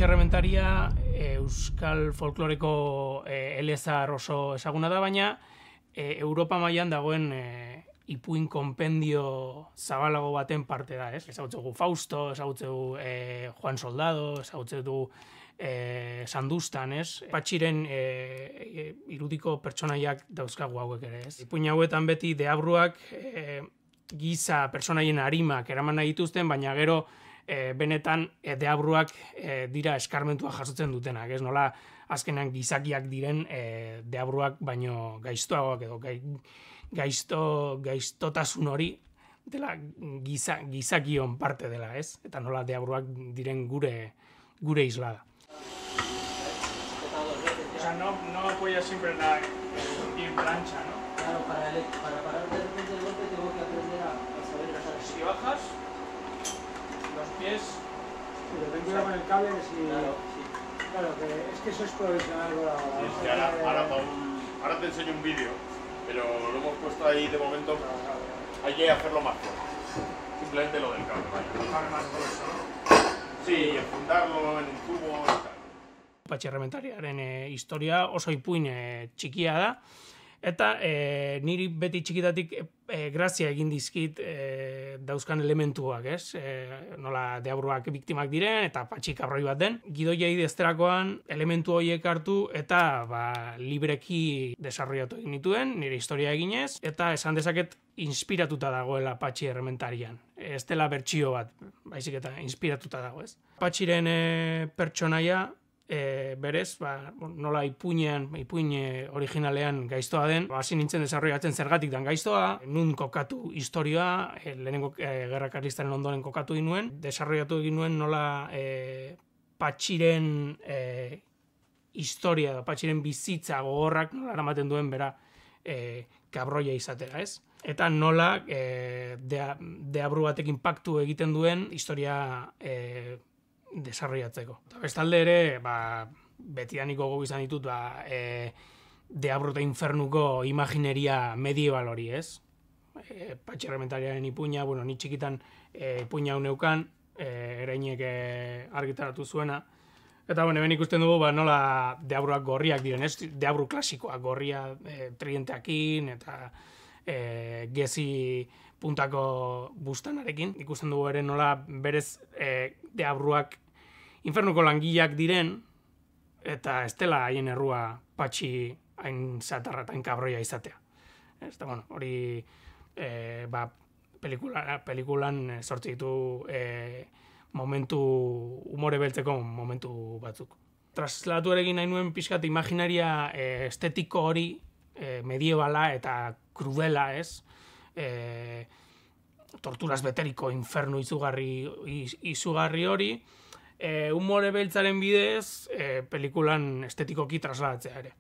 Errementaria euskal folkloreko elezahar oso ezaguna da, baina Europa mailan dagoen ipuin konpendio zabalago baten parte da, ez? Ezagutzegu Fausto, ezagutzegu Juan Soldado, ezagutzegu Sandustan, ez? Patxiren irudiko pertsonaiak dauzkagu hauek ere, ez? Ipuin hauetan beti deabruak giza pertsonaien arimak eraman nahi dituzten, baina gero benetan deabruak dira eskarmentua jasotzen dutenak, ez? Nola azkenean gizakiak diren deabruak baino gaiztoagoak edo gaiztotasun hori dela gizakion parte dela, ez? Eta nola deabruak diren gure islada. O sea, no apoya siempre el pie en plancha, ¿no? Claro, para parar de repente el golpe tengo que aprender a saber dejar. Si bajas los pies... Pero ten cuidado con el cable que si... Claro, sí. Claro, que es que eso es provisional. Sí, es que ahora te enseño un vídeo, pero lo hemos puesto ahí de momento. Hay que hacerlo más fuerte. Simplemente lo del cable, vaya. Más grueso, ¿no? Sí, enfundarlo en un tubo y tal. Patxi Errementariaren historia oso ipuin txikia da, eta niri beti txikitatik grazia egin dizkit dauzkan elementuak, ez? Nola deabruak biktimak diren eta patxi kabroi bat den. Gidoia idezterakoan elementu horiek hartu eta libreki desarrollatu egin nituen, nire historia eginez, eta esan dezaket inspiratuta dagoela Patxi Errementarian. Ez dela bertsio bat, baizik eta inspiratuta dago, ez? Patxiren pertsonaia berez, nola ipuin originalean gaiztoa den, hasi nintzen desarrollatzen zergatik dan gaiztoa, nun kokatu historioa, lehenengo Gerra Karlistaren ondoren kokatu ginuen, desarrollatu egin nuen nola Patxiren historia, Patxiren bizitza gogorrak nola eramaten duen bera kabroia izatera, ez? Eta nola deabru batekin paktu egiten duen historia desarrollatzeko. Eta bestalde ere, betidaniko gogo izan ditut, deabru eta infernuko imagineria medieval hori, ez? Patxi Errementariaren ipuina, ni txikitan ipuina hau neukan, Ereinek argitaratu zuena. Eta hemen ikusten dugu nola deabruak gorriak diren, ez? Deabru klasikoak, gorria tridenteakin eta gezi puntako bustanarekin. Ikusten dugu ere nola berez deabruak infernuko langileak diren, eta ez dela haien errua Patxi hain zatarra eta hain kabroia izatea. Eta hori pelikulan sortzi ditu momentu, umore beltzeko momentu batzuk. Trasladatu ere egin nahi nuen pixkat imaginaria estetiko hori, mediebala eta krudela, ez? Torturaz beteriko infernu izugarri hori, umore beltzaren bidez pelikulan estetikoki trasladatzea ere.